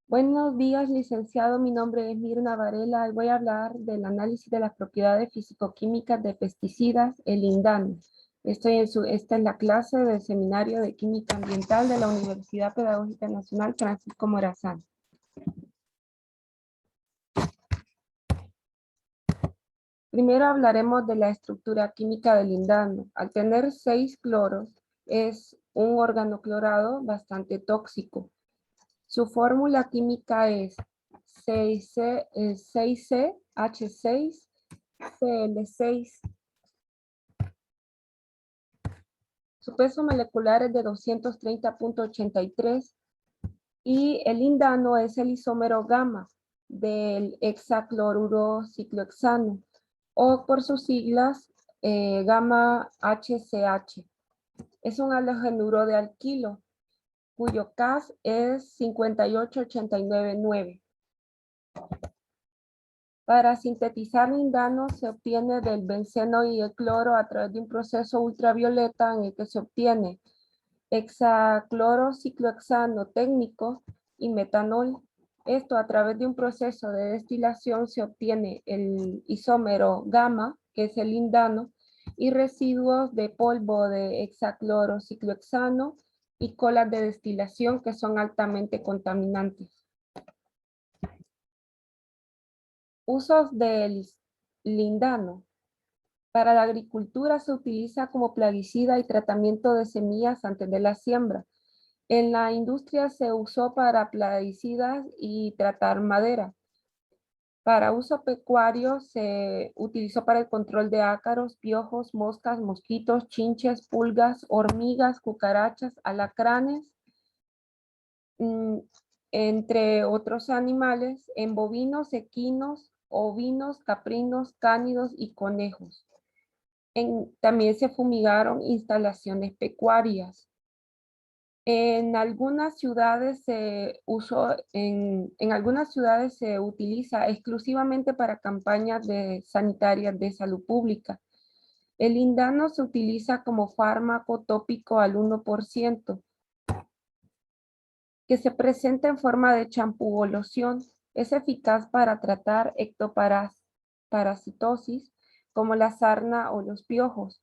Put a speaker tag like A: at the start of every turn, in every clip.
A: Buenos días, licenciado. Mi nombre es Mirna Varela y voy a hablar del análisis de las propiedades físico-químicas de pesticidas, el lindano. Esta es la clase del Seminario de Química Ambiental de la Universidad Pedagógica Nacional Francisco Morazán. Primero hablaremos de la estructura química del lindano. Al tener 6 cloros, es un organoclorado bastante tóxico. Su fórmula química es 6CH6Cl6. Su peso molecular es de 230.83 y el lindano es el isómero gamma del hexacloruro ciclohexano o por sus siglas gamma HCH. Es un halogenuro de alquilo cuyo Cas es 58899. Para sintetizar lindano se obtiene del benceno y el cloro a través de un proceso ultravioleta en el que se obtiene hexaclorociclohexano técnico y metanol. Esto a través de un proceso de destilación se obtiene el isómero gamma, que es el lindano, y residuos de polvo de hexaclorociclohexano y colas de destilación que son altamente contaminantes. Usos del lindano. Para la agricultura se utiliza como plaguicida y tratamiento de semillas antes de la siembra. En la industria se usó para plaguicidas y tratar madera. Para uso pecuario se utilizó para el control de ácaros, piojos, moscas, mosquitos, chinches, pulgas, hormigas, cucarachas, alacranes, entre otros animales, en bovinos, equinos, ovinos, caprinos, cánidos y conejos. También se fumigaron instalaciones pecuarias. En algunas ciudades algunas ciudades se utiliza exclusivamente para campañas sanitarias de salud pública. El lindano se utiliza como fármaco tópico al 1%, que se presenta en forma de champú o loción. Es eficaz para tratar ectoparasitosis como la sarna o los piojos.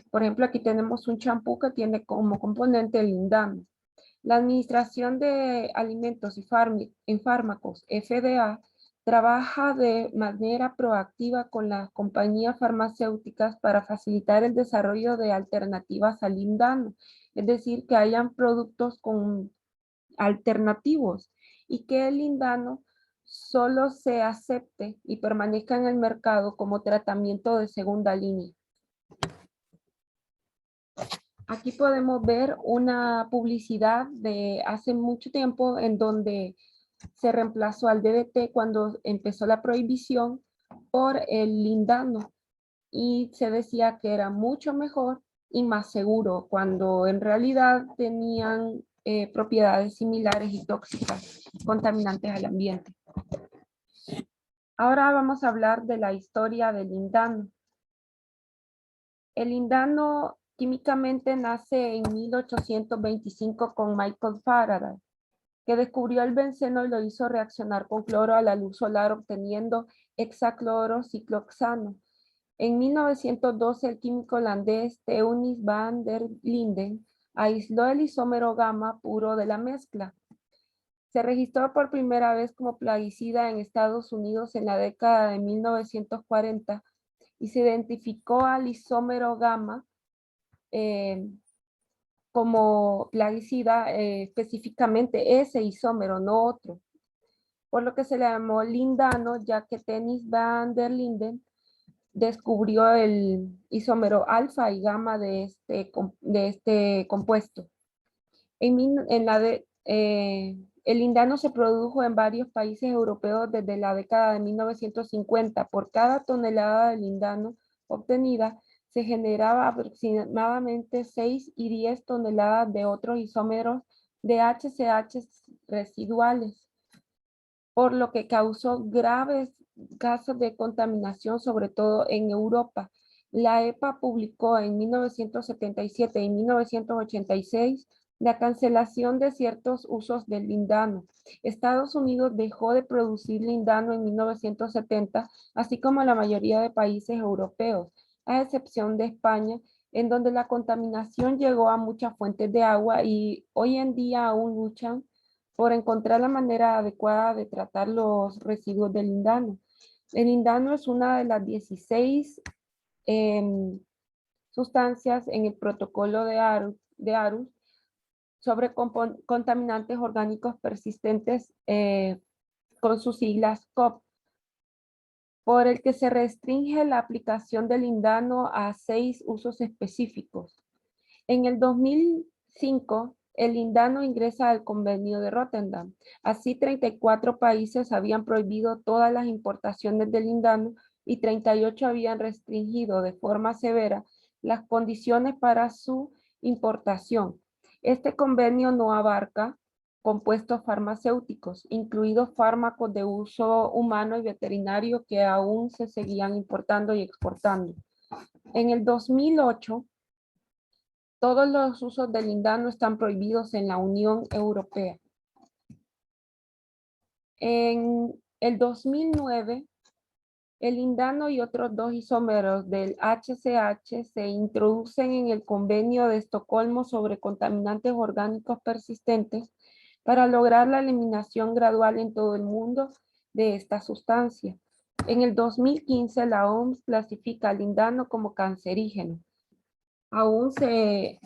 A: Por ejemplo, aquí tenemos un champú que tiene como componente el lindano. La Administración de Alimentos y Fármacos, FDA, trabaja de manera proactiva con las compañías farmacéuticas para facilitar el desarrollo de alternativas al lindano, es decir, que hayan productos alternativos y que el lindano solo se acepte y permanezca en el mercado como tratamiento de segunda línea. Aquí podemos ver una publicidad de hace mucho tiempo en donde se reemplazó al DDT cuando empezó la prohibición por el lindano y se decía que era mucho mejor y más seguro cuando en realidad tenían propiedades similares y tóxicas, contaminantes al ambiente. Ahora vamos a hablar de la historia del lindano. El lindano químicamente nace en 1825 con Michael Faraday, que descubrió el benceno y lo hizo reaccionar con cloro a la luz solar obteniendo hexaclorociclohexano. En 1912 el químico holandés Teunis van der Linden aisló el isómero gamma puro de la mezcla. Se registró por primera vez como plaguicida en Estados Unidos en la década de 1940 y se identificó al isómero gamma como plaguicida, específicamente ese isómero, no otro. Por lo que se le llamó lindano, ya que Teunis van der Linden descubrió el isómero alfa y gamma de este compuesto. El lindano se produjo en varios países europeos desde la década de 1950. Por cada tonelada de lindano obtenida, se generaba aproximadamente 6 y 10 toneladas de otros isómeros de HCH residuales, por lo que causó graves casos de contaminación, sobre todo en Europa. La EPA publicó en 1977 y 1986 La cancelación de ciertos usos del lindano. Estados Unidos dejó de producir lindano en 1970, así como la mayoría de países europeos, a excepción de España, en donde la contaminación llegó a muchas fuentes de agua y hoy en día aún luchan por encontrar la manera adecuada de tratar los residuos del lindano. El lindano es una de las 16 sustancias en el protocolo de Aarhus sobre contaminantes orgánicos persistentes con sus siglas COP, por el que se restringe la aplicación del lindano a 6 usos específicos. En el 2005, el lindano ingresa al Convenio de Rotterdam. Así, 34 países habían prohibido todas las importaciones de lindano y 38 habían restringido de forma severa las condiciones para su importación. Este convenio no abarca compuestos farmacéuticos, incluidos fármacos de uso humano y veterinario que aún se seguían importando y exportando. En el 2008, todos los usos del lindano están prohibidos en la Unión Europea. En el 2009, el lindano y otros 2 isómeros del HCH se introducen en el Convenio de Estocolmo sobre contaminantes orgánicos persistentes para lograr la eliminación gradual en todo el mundo de esta sustancia. En el 2015, la OMS clasifica al lindano como cancerígeno. Aún se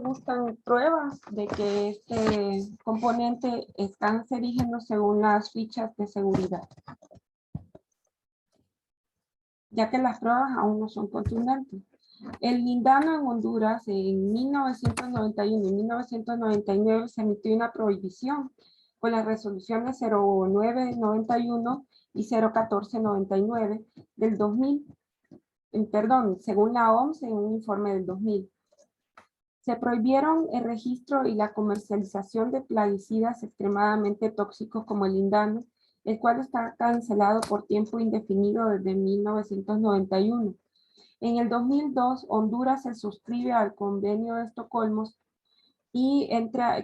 A: buscan pruebas de que este componente es cancerígeno según las fichas de seguridad, ya que las pruebas aún no son contundentes. El lindano en Honduras en 1991 y 1999 se emitió una prohibición con las resoluciones 0991 y 01499 del 2000, según la OMS en un informe del 2000. Se prohibieron el registro y la comercialización de plaguicidas extremadamente tóxicos como el lindano, el cual está cancelado por tiempo indefinido desde 1991. En el 2002, Honduras se suscribe al Convenio de Estocolmo y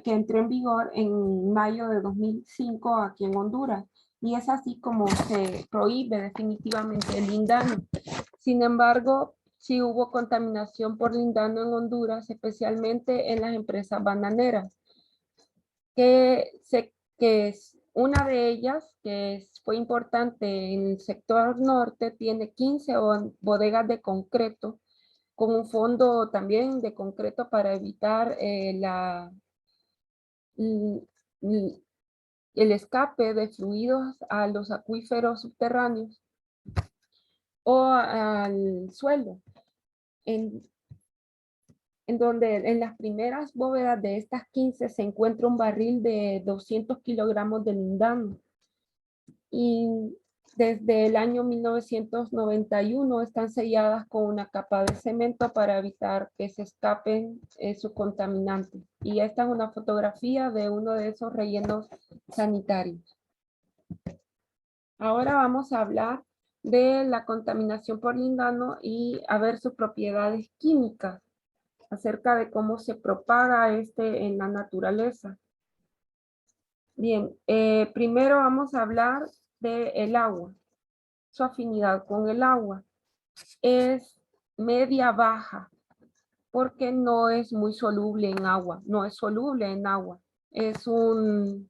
A: que entró en vigor en mayo de 2005 aquí en Honduras. Y es así como se prohíbe definitivamente el lindano. Sin embargo, sí hubo contaminación por lindano en Honduras, especialmente en las empresas bananeras, que es una de ellas, fue importante en el sector norte, tiene 15 bodegas de concreto, con un fondo también de concreto para evitar el escape de fluidos a los acuíferos subterráneos o al suelo. En donde en las primeras bóvedas de estas 15 se encuentra un barril de 200 kilogramos de lindano. Y desde el año 1991 están selladas con una capa de cemento para evitar que se escapen su contaminante. Y esta es una fotografía de uno de esos rellenos sanitarios. Ahora vamos a hablar de la contaminación por lindano y a ver sus propiedades químicas, acerca de cómo se propaga en la naturaleza. Bien, primero vamos a hablar del agua. Su afinidad con el agua es media-baja, porque no es muy soluble en agua, no es soluble en agua. Es un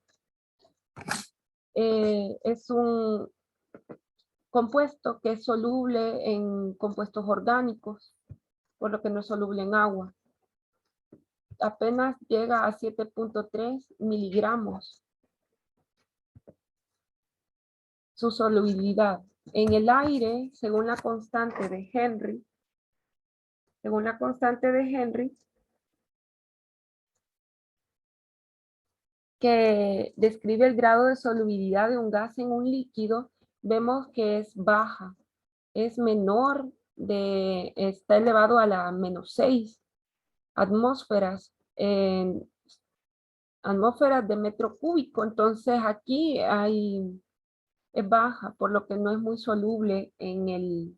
A: compuesto que es soluble en compuestos orgánicos, por lo que no es soluble en agua. Apenas llega a 7.3 miligramos. Su solubilidad en el aire, según la constante de Henry, que describe el grado de solubilidad de un gas en un líquido, vemos que es baja, es menor está elevado a la -6 atmósferas, atmósferas de metro cúbico. Entonces aquí es baja, por lo que no es muy soluble en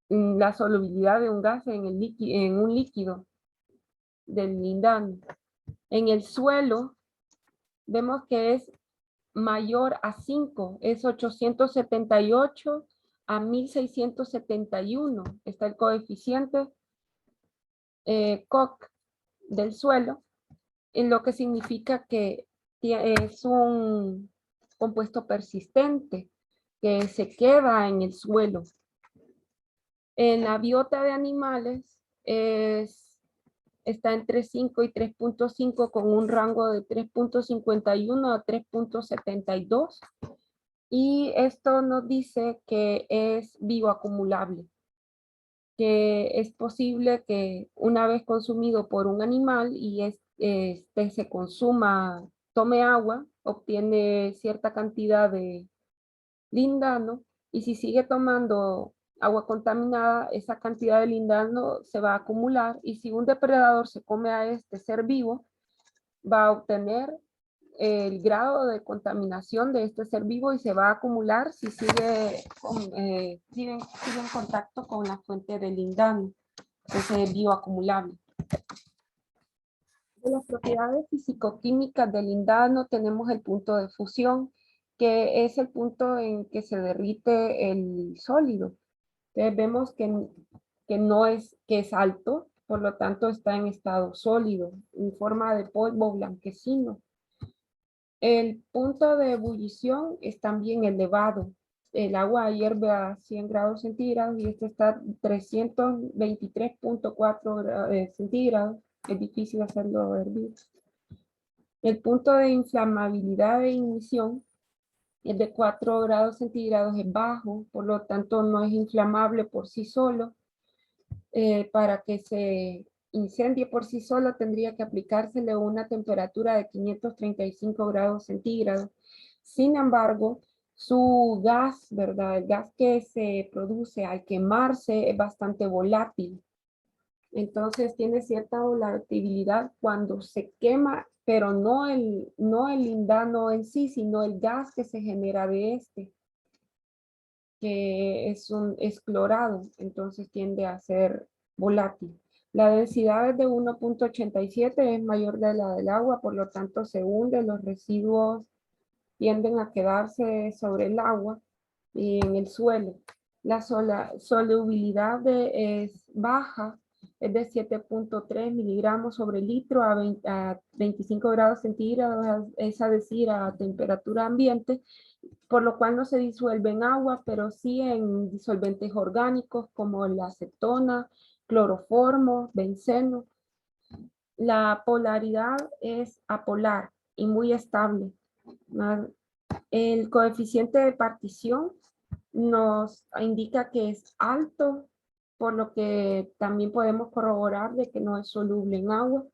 A: la solubilidad de un gas en un líquido. del lindano. En el suelo vemos que es mayor a 5, es 878 a 1671. Está el coeficiente Koch del suelo, en lo que significa que es un compuesto persistente que se queda en el suelo. En la biota de animales está entre 5 y 3.5 con un rango de 3.51 a 3.72. Y esto nos dice que es bioacumulable, que es posible que una vez consumido por un animal y este se consuma, tome agua, obtiene cierta cantidad de lindano, y si sigue tomando agua contaminada, esa cantidad de lindano se va a acumular, y si un depredador se come a este ser vivo, va a obtener el grado de contaminación de este ser vivo y se va a acumular si sigue en contacto con la fuente de lindano, ese bioacumulable. De las propiedades físico-químicas del lindano tenemos el punto de fusión, que es el punto en que se derrite el sólido. Entonces vemos que es alto, por lo tanto está en estado sólido, en forma de polvo blanquecino. El punto de ebullición es también elevado. El agua hierve a 100 grados centígrados y este está 323.4 centígrados. Es difícil hacerlo hervir. El punto de inflamabilidad de ignición es de 4 grados centígrados, es bajo, por lo tanto no es inflamable por sí solo. Para que se incendie por sí solo tendría que aplicársele una temperatura de 535 grados centígrados. Sin embargo, su gas, ¿verdad? El gas que se produce al quemarse es bastante volátil. Entonces tiene cierta volatilidad cuando se quema, pero no el lindano en sí, sino el gas que se genera de este, que es clorado, entonces tiende a ser volátil. La densidad es de 1.87, es mayor de la del agua, por lo tanto se hunde, los residuos tienden a quedarse sobre el agua y en el suelo. La solubilidad es baja, es de 7.3 miligramos sobre litro a 25 grados centígrados, es decir, a temperatura ambiente, por lo cual no se disuelve en agua, pero sí en disolventes orgánicos como la acetona, cloroformo, benceno. La polaridad es apolar y muy estable. El coeficiente de partición nos indica que es alto, por lo que también podemos corroborar de que no es soluble en agua.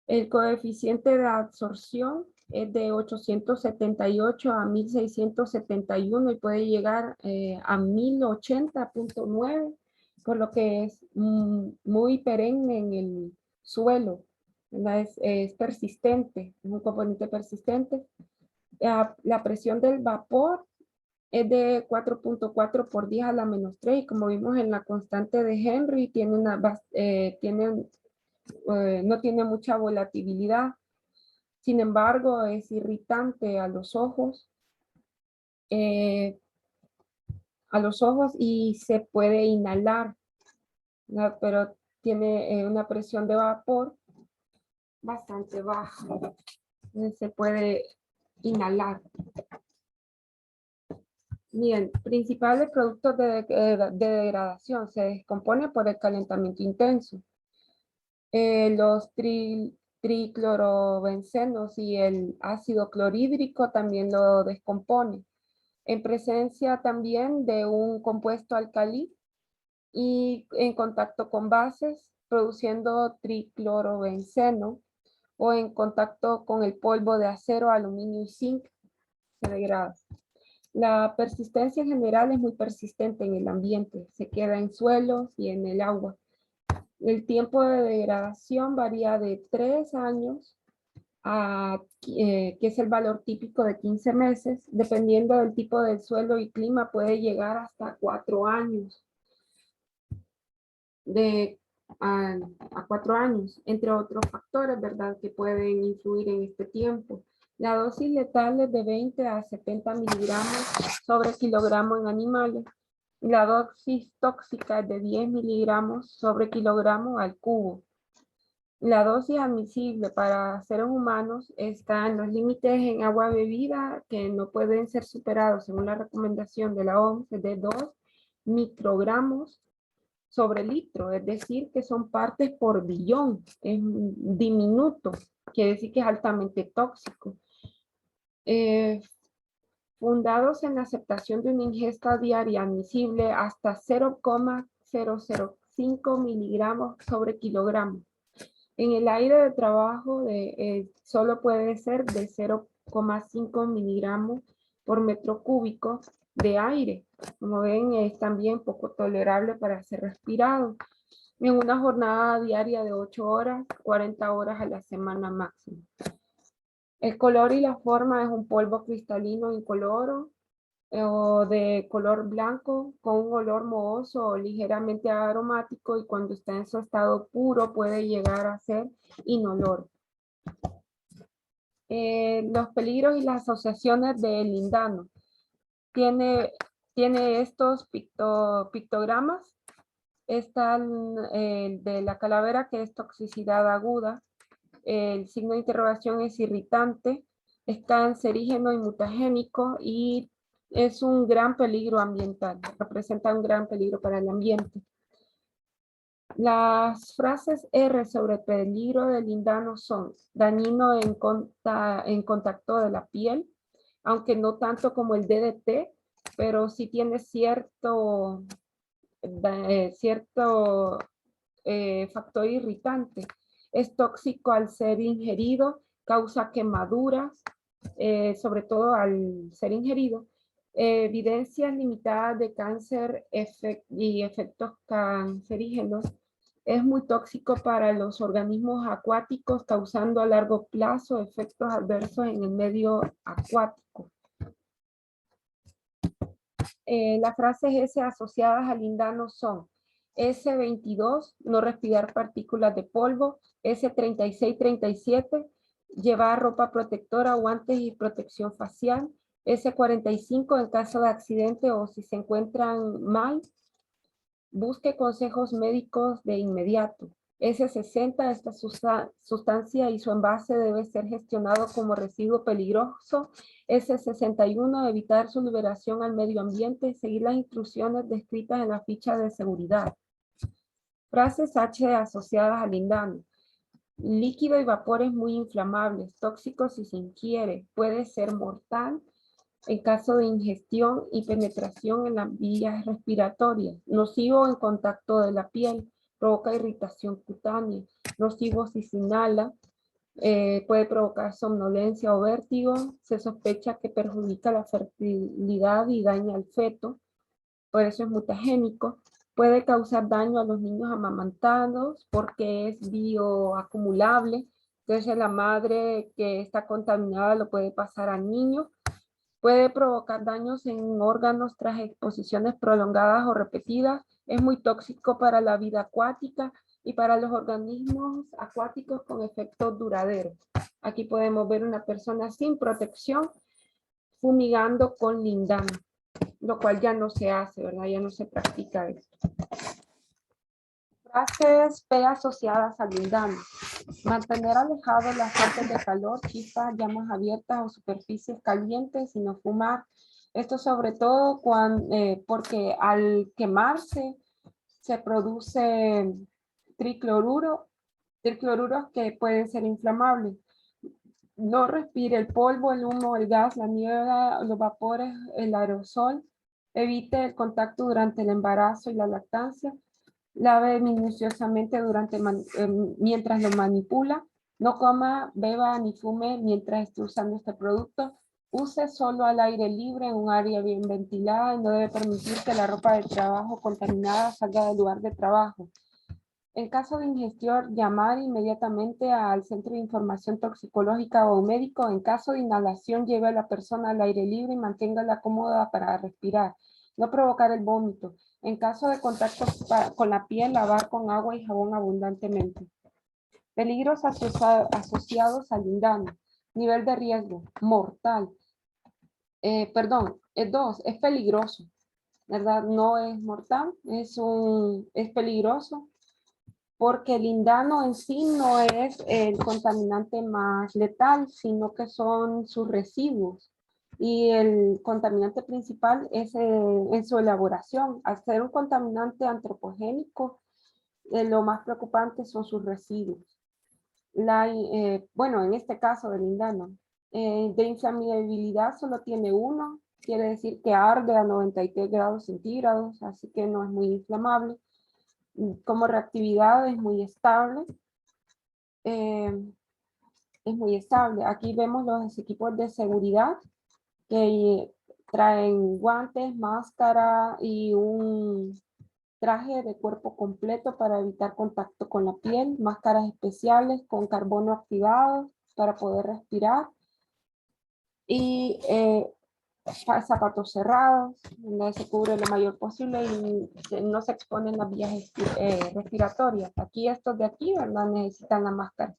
A: El coeficiente de absorción es de 878 a 1671 y puede llegar a 1080.9, por lo que es muy perenne en el suelo. Es persistente, es un componente persistente. La presión del vapor es de 4.4 por 10 a la menos 3, y como vimos en la constante de Henry, no tiene mucha volatilidad. Sin embargo, es irritante eh, a los ojos y se puede inhalar, ¿no? Pero tiene una presión de vapor bastante baja. Se puede inhalar. Bien, principales productos de degradación. Se descompone por el calentamiento intenso. Los triclorobencenos y el ácido clorhídrico también lo descompone, en presencia también de un compuesto alcalí y en contacto con bases, produciendo triclorobenceno, o en contacto con el polvo de acero, aluminio y zinc, se degrada. La persistencia en general es muy persistente en el ambiente, se queda en suelos y en el agua. El tiempo de degradación varía de 3 años que es el valor típico de 15 meses, dependiendo del tipo del suelo y clima, puede llegar hasta 4 años. a 4 años, entre otros factores, ¿verdad?, que pueden influir en este tiempo. La dosis letal es de 20 a 70 miligramos sobre kilogramo en animales. La dosis tóxica es de 10 miligramos sobre kilogramo al cubo. La dosis admisible para seres humanos está en los límites en agua bebida que no pueden ser superados según la recomendación de la OMS de 2 microgramos sobre litro, es decir, que son partes por billón, es diminuto, quiere decir que es altamente tóxico. Fundados en la aceptación de una ingesta diaria admisible hasta 0,005 miligramos sobre kilogramo. En el aire de trabajo solo puede ser de 0,5 miligramos por metro cúbico de aire. Como ven, es también poco tolerable para ser respirado. En una jornada diaria de 8 horas, 40 horas a la semana máximo. El color y la forma es un polvo cristalino incoloro o de color blanco con un olor mohoso o ligeramente aromático, y cuando está en su estado puro puede llegar a ser inoloro. Los peligros y las asociaciones del lindano. Tiene estos pictogramas. Está el de la calavera, que es toxicidad aguda. El signo de interrogación es irritante, es cancerígeno y mutagénico y es un gran peligro ambiental, representa un gran peligro para el ambiente. Las frases R sobre peligro del lindano son dañino en contacto de la piel, aunque no tanto como el DDT, pero sí tiene cierto factor irritante. Es tóxico al ser ingerido, causa quemaduras, sobre todo al ser ingerido. Evidencias limitadas de cáncer y efectos cancerígenos. Es muy tóxico para los organismos acuáticos, causando a largo plazo efectos adversos en el medio acuático. Las frases S asociadas al lindano son S22, no respirar partículas de polvo; S36-37, llevar ropa protectora, guantes y protección facial; S45, en caso de accidente o si se encuentran mal, busque consejos médicos de inmediato. S60, esta sustancia y su envase debe ser gestionado como residuo peligroso. S61, evitar su liberación al medio ambiente, seguir las instrucciones descritas en la ficha de seguridad. Frases H asociadas al lindano. Líquido y vapores muy inflamables, tóxicos si se ingiere, puede ser mortal en caso de ingestión y penetración en las vías respiratorias, nocivo en contacto de la piel, provoca irritación cutánea, nocivo si se inhala, puede provocar somnolencia o vértigo, se sospecha que perjudica la fertilidad y daña al feto, por eso es mutagénico, puede causar daño a los niños amamantados porque es bioacumulable, entonces la madre que está contaminada lo puede pasar al niño. Puede provocar daños en órganos tras exposiciones prolongadas o repetidas. Es muy tóxico para la vida acuática y para los organismos acuáticos con efectos duraderos. Aquí podemos ver una persona sin protección fumigando con lindano, lo cual ya no se hace, ¿verdad? Ya no se practica esto. Frases P asociadas al lindano. Mantener alejados las fuentes de calor, chispas, llamas abiertas o superficies calientes y no fumar. Esto sobre todo porque al quemarse se produce tricloruros que pueden ser inflamables. No respire el polvo, el humo, el gas, la niebla, los vapores, el aerosol. Evite el contacto durante el embarazo y la lactancia. Lave minuciosamente mientras lo manipula. No coma, beba ni fume mientras esté usando este producto. Use solo al aire libre en un área bien ventilada y no debe permitir que la ropa de trabajo contaminada salga del lugar de trabajo. En caso de ingestión, llamar inmediatamente al centro de información toxicológica o médico. En caso de inhalación, lleve a la persona al aire libre y manténgala cómoda para respirar. No provocar el vómito. En caso de contacto con la piel, lavar con agua y jabón abundantemente. Peligros asociados al lindano. Nivel de riesgo, mortal. Dos, es peligroso, ¿verdad? No es mortal, es peligroso porque el lindano en sí no es el contaminante más letal, sino que son sus residuos. Y el contaminante principal es en su elaboración. Al ser un contaminante antropogénico, lo más preocupante son sus residuos. Bueno, en este caso del lindano, de inflamabilidad solo tiene uno, quiere decir que arde a 93 grados centígrados, así que no es muy inflamable. Como reactividad es muy estable. Aquí vemos los equipos de seguridad que traen guantes, máscara y un traje de cuerpo completo para evitar contacto con la piel, máscaras especiales con carbono activado para poder respirar y zapatos cerrados, donde se cubre lo mayor posible y no se exponen las vías respiratorias. Aquí estos de aquí, ¿verdad? Necesitan la máscara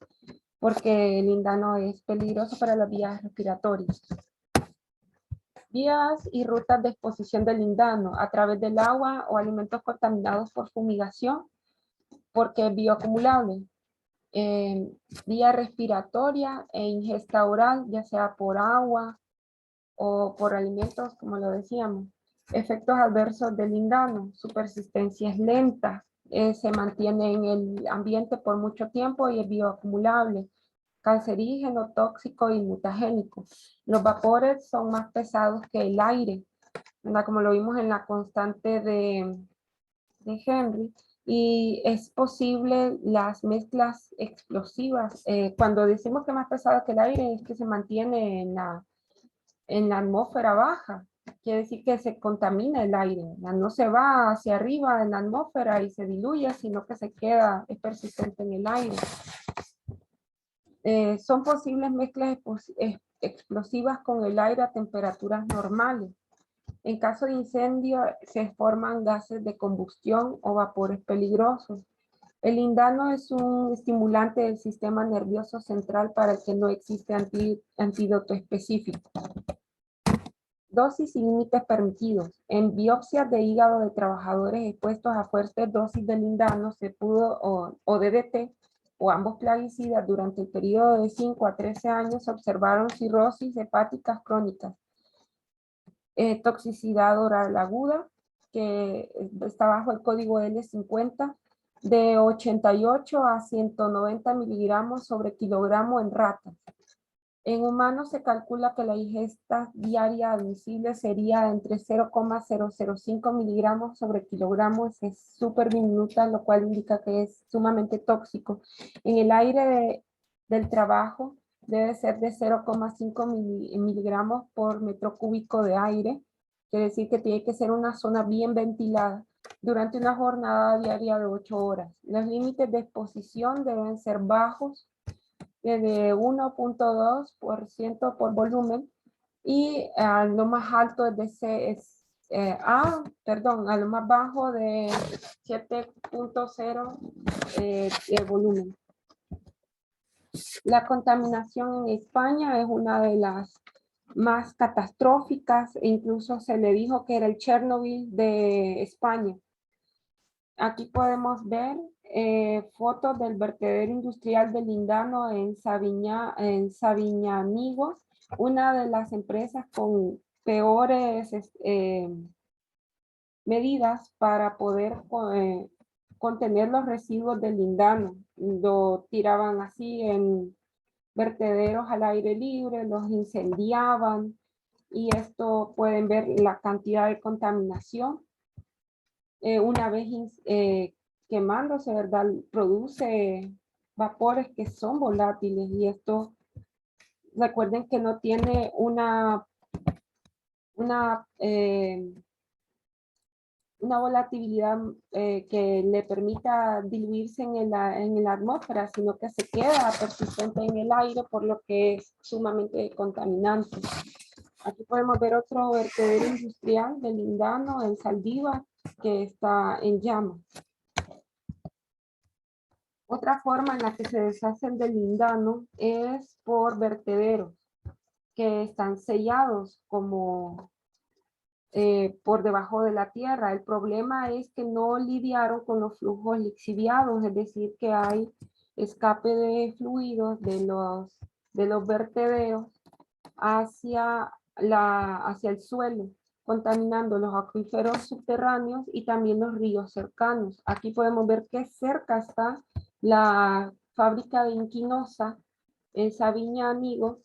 A: porque el lindano es peligroso para las vías respiratorias. Vías y rutas de exposición del lindano a través del agua o alimentos contaminados por fumigación, porque es bioacumulable. Vía respiratoria e ingesta oral, ya sea por agua o por alimentos, como lo decíamos. Efectos adversos del lindano, su persistencia es lenta, se mantiene en el ambiente por mucho tiempo y es bioacumulable, cancerígeno, tóxico y mutagénico. Los vapores son más pesados que el aire, ¿verdad? Como lo vimos en la constante de Henry, y es posible las mezclas explosivas. Cuando decimos que es más pesado que el aire es que se mantiene en la atmósfera baja, quiere decir que se contamina el aire, no se va hacia arriba en la atmósfera y se diluye, sino que se queda, es persistente en el aire. Son posibles mezclas explosivas con el aire a temperaturas normales. En caso de incendio, se forman gases de combustión o vapores peligrosos. El lindano es un estimulante del sistema nervioso central para el que no existe antídoto específico. Dosis y límites permitidos. En biopsias de hígado de trabajadores expuestos a fuertes dosis de lindano se pudo, o DDT, o ambos plaguicidas, durante el periodo de 5 a 13 años observaron cirrosis hepáticas crónicas, toxicidad oral aguda, que está bajo el código L50, de 88 a 190 miligramos sobre kilogramo en ratas. En humanos se calcula que la ingesta diaria admisible sería entre 0,005 miligramos sobre kilogramo, es súper diminuta, lo cual indica que es sumamente tóxico. En el aire del trabajo debe ser de 0,5 miligramos por metro cúbico de aire, quiere decir que tiene que ser una zona bien ventilada durante una jornada diaria de 8 horas. Los límites de exposición deben ser bajos, de 1,2% por volumen, y a lo más alto a lo más bajo de 7,0 de volumen. La contaminación en España es una de las más catastróficas, e incluso se le dijo que era el Chernobyl de España. Aquí podemos ver fotos del vertedero industrial de lindano en Sabiñánigo, una de las empresas con peores medidas para poder contener los residuos del lindano. Lo tiraban así en vertederos al aire libre, los incendiaban, y esto pueden ver la cantidad de contaminación. Una vez quemándose, ¿verdad? Produce vapores que son volátiles, y esto, recuerden que no tiene una volatilidad que le permita diluirse en la atmósfera, sino que se queda persistente en el aire, por lo que es sumamente contaminante. Aquí podemos ver otro vertedero industrial de lindano en Saldívar, que está en llamas. Otra forma en la que se deshacen del lindano es por vertederos que están sellados como por debajo de la tierra. El problema es que no lidiaron con los flujos lixiviados, es decir, que hay escape de fluidos de los vertederos hacia el suelo, contaminando los acuíferos subterráneos y también los ríos cercanos. Aquí podemos ver que cerca está la fábrica de Inquinosa en Sabiñánigo,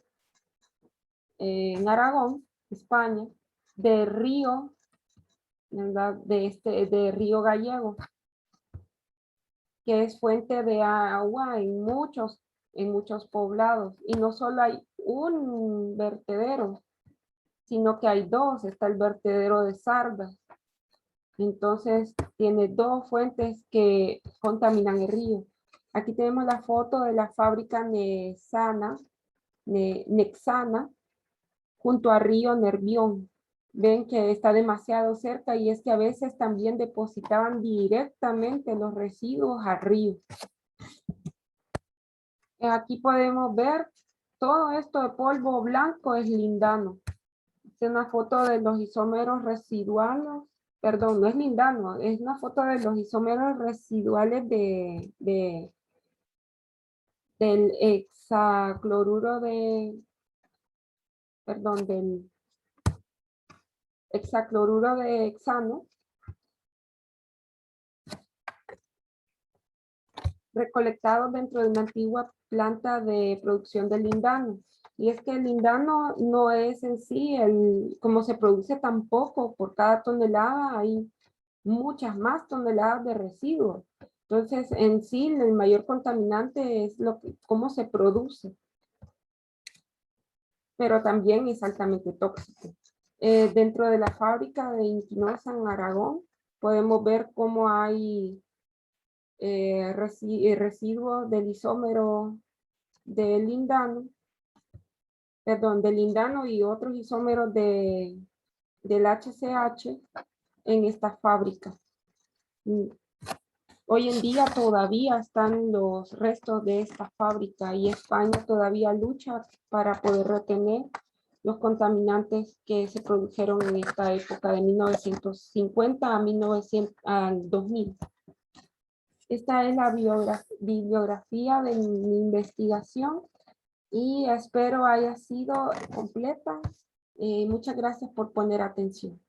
A: en Aragón, España, de Río, ¿verdad? De Río Gallego, que es fuente de agua en muchos poblados. Y no solo hay un vertedero, sino que hay dos. Está el vertedero de Sarda. Entonces, tiene dos fuentes que contaminan el río. Aquí tenemos la foto de la fábrica Nexana, junto a Río Nervión. Ven que está demasiado cerca y es que a veces también depositaban directamente los residuos al río. Aquí podemos ver todo esto de polvo blanco es lindano. Es una foto de los isómeros residuales, perdón, no es lindano, es una foto de los isómeros residuales del hexacloruro del hexacloruro de hexano, recolectados dentro de una antigua planta de producción de lindano. Y es que el lindano no es en sí, como se produce tan poco por cada tonelada, hay muchas más toneladas de residuos. Entonces, en sí, el mayor contaminante es cómo se produce, pero también es altamente tóxico. Dentro de la fábrica de Inquinosa en Aragón, podemos ver cómo hay residuos del isómero de lindano, perdón, del lindano y otros isómeros del HCH en esta fábrica. Hoy en día todavía están los restos de esta fábrica y España todavía lucha para poder retener los contaminantes que se produjeron en esta época de 1950 al 2000. Esta es la bibliografía de mi investigación y espero haya sido completa. Muchas gracias por poner atención.